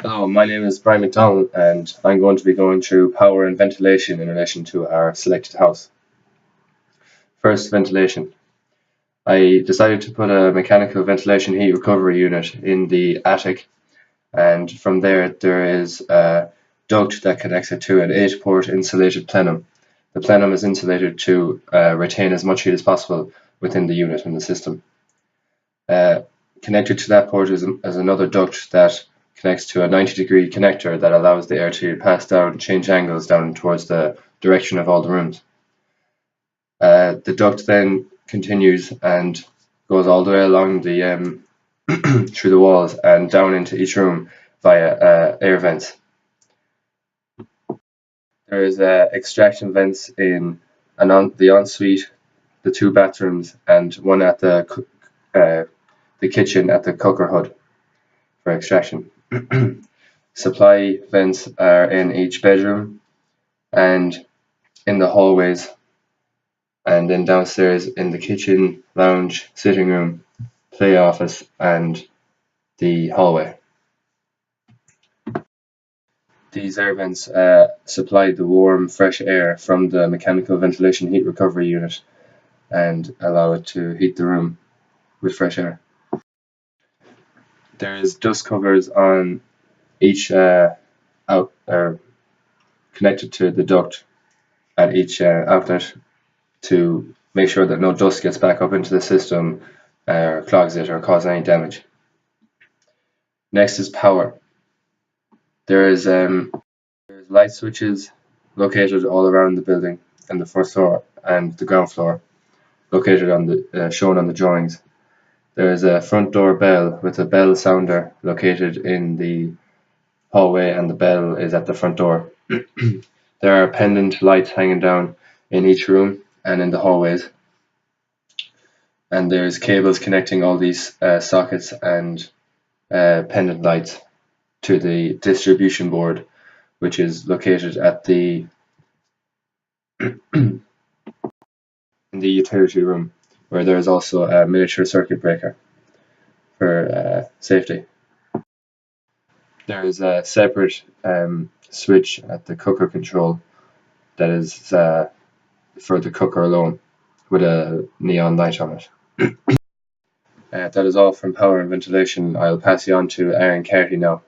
Hello, my name is Brian McDonnell, and I'm going to be going through power and ventilation in relation to our selected house. First, ventilation. I decided to put a mechanical ventilation heat recovery unit in the attic, and from there is a duct that connects it to an 8-port insulated plenum. The plenum is insulated to retain as much heat as possible within the unit and the system. Uh, Connected to that port is another duct that connects to a 90-degree connector that allows the air to pass down, change angles down towards the direction of all the rooms. The duct then continues and goes all the way along the through the walls and down into each room via air vents. There is extraction vents in the ensuite, the 2 bathrooms, and one at the kitchen at the cooker hood for extraction. Supply vents are in each bedroom and in the hallways, and then downstairs in the kitchen, lounge, sitting room, play office, and the hallway. These air vents supply the warm, fresh air from the mechanical ventilation heat recovery unit and allow it to heat the room with fresh air. There is dust covers on each connected to the duct at each outlet to make sure that no dust gets back up into the system or clogs it or cause any damage. Next is power. There's light switches located all around the building and the first floor and the ground floor, located on the shown on the drawings. There is a front door bell with a bell sounder located in the hallway, and the bell is at the front door. There are pendant lights hanging down in each room and in the hallways, and there's cables connecting all these sockets and pendant lights to the distribution board, which is located at the in the utility room, where there is also a miniature circuit breaker for safety. There is a separate switch at the cooker control that is for the cooker alone, with a neon light on it. That is all from power and ventilation. I'll pass you on to Aaron Carty now.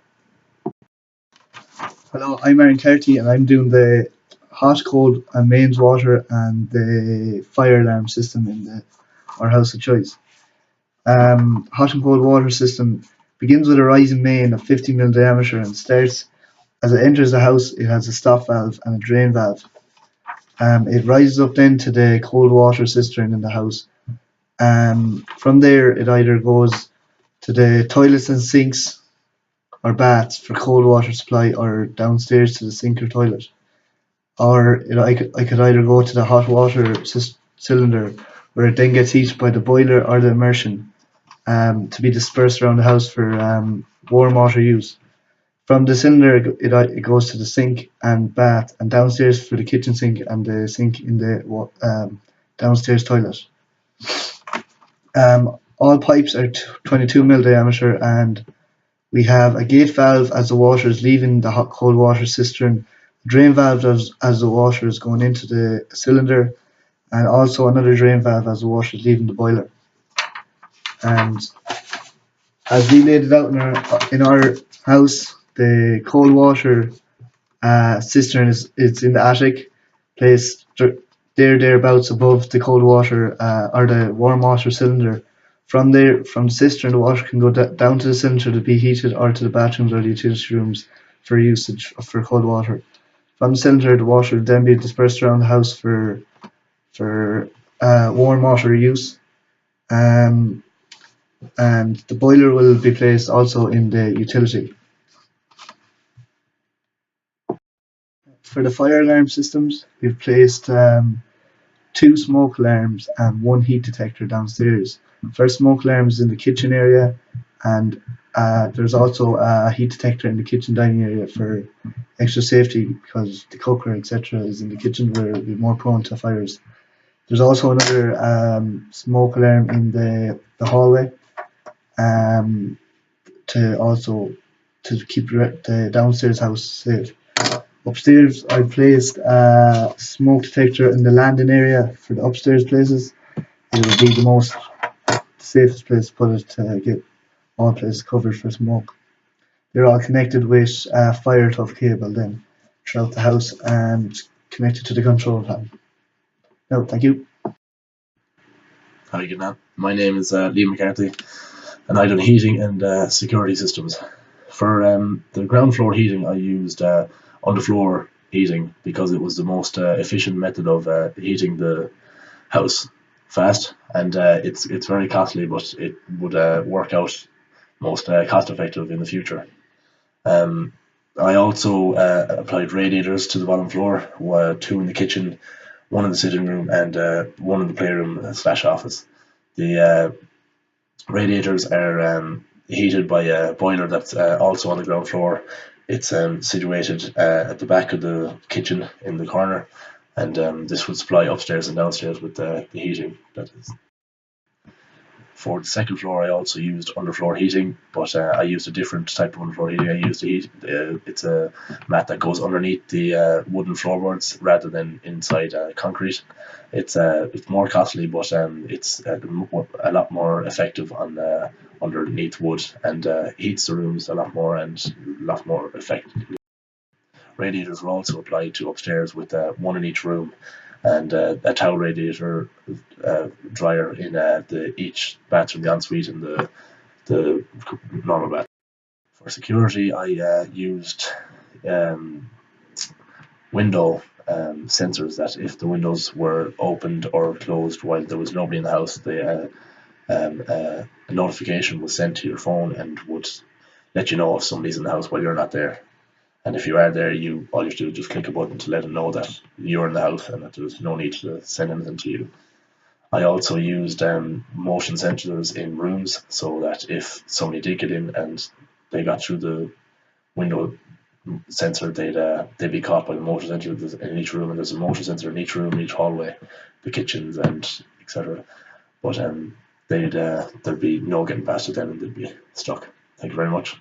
Hello, I'm Aaron Carty and I'm doing the hot, cold and mains water and the fire alarm system in our house of choice. Hot and cold water system begins with a rising main of 50 mm diameter and starts as it enters the house. It has a stop valve and a drain valve. It rises up then to the cold water cistern in the house. From there it either goes to the toilets and sinks or baths for cold water supply, or downstairs to the sink or toilet. Or I could either go to the hot water cylinder, where it then gets heated by the boiler or the immersion to be dispersed around the house for warm water use. From the cylinder it goes to the sink and bath, and downstairs for the kitchen sink and the sink in the downstairs toilet. All pipes are 22 mm diameter, and we have a gate valve as the water is leaving the hot cold water cistern, drain valve as the water is going into the cylinder, and also another drain valve as the water is leaving the boiler. And as we laid it out in our house, the cold water cistern is in the attic, placed thereabouts above the cold water or the warm water cylinder. From the cistern, the water can go down to the cylinder to be heated, or to the bathrooms or the utility rooms for usage for cold water. From the cylinder, the water will then be dispersed around the house for warm water use. And the boiler will be placed also in the utility. For the fire alarm systems, we've placed 2 smoke alarms and 1 heat detector downstairs. First smoke alarm is in the kitchen area, and there's also a heat detector in the kitchen dining area for extra safety, because the cooker etc. is in the kitchen, where it'll be more prone to fires. There's also another smoke alarm in the hallway to also to keep the downstairs house safe. Upstairs, I placed a smoke detector in the landing area for the upstairs places. It would be the most safest place to put it to get all places covered for smoke. They're all connected with fire tough cable then throughout the house and connected to the control panel. No, thank you. How you getting on? My name is Liam McCarthy, and I done heating and security systems. For the ground floor heating, I used underfloor heating because it was the most efficient method of heating the house fast, and it's very costly, but it would work out most cost effective in the future. Um, I also applied radiators to the bottom floor, two in the kitchen, one in the sitting room, and one in the playroom slash office. The radiators are heated by a boiler that's also on the ground floor. It's situated at the back of the kitchen in the corner, and this would supply upstairs and downstairs with the heating. That is. For the second floor, I also used underfloor heating, but I used a different type of underfloor heating. I used it's a mat that goes underneath the wooden floorboards rather than inside concrete. It's more costly, but it's a lot more effective on underneath wood, and heats the rooms a lot more and a lot more effectively. Radiators were also applied to upstairs with one in each room, and a towel radiator dryer in each bathroom, the ensuite and the normal bathroom. For security, I used um, window sensors that if the windows were opened or closed while there was nobody in the house, a notification was sent to your phone and would let you know if somebody's in the house while you're not there. And if you are there, all you have to do is just click a button to let them know that you're in the house and that there's no need to send anything to you. I also used motion sensors in rooms so that if somebody did get in and they got through the window sensor, they'd be caught by the motion sensor in each room, and there's a motion sensor in each room, in each hallway, the kitchens and etc. But there'd be no getting past it then, and they'd be stuck. Thank you very much.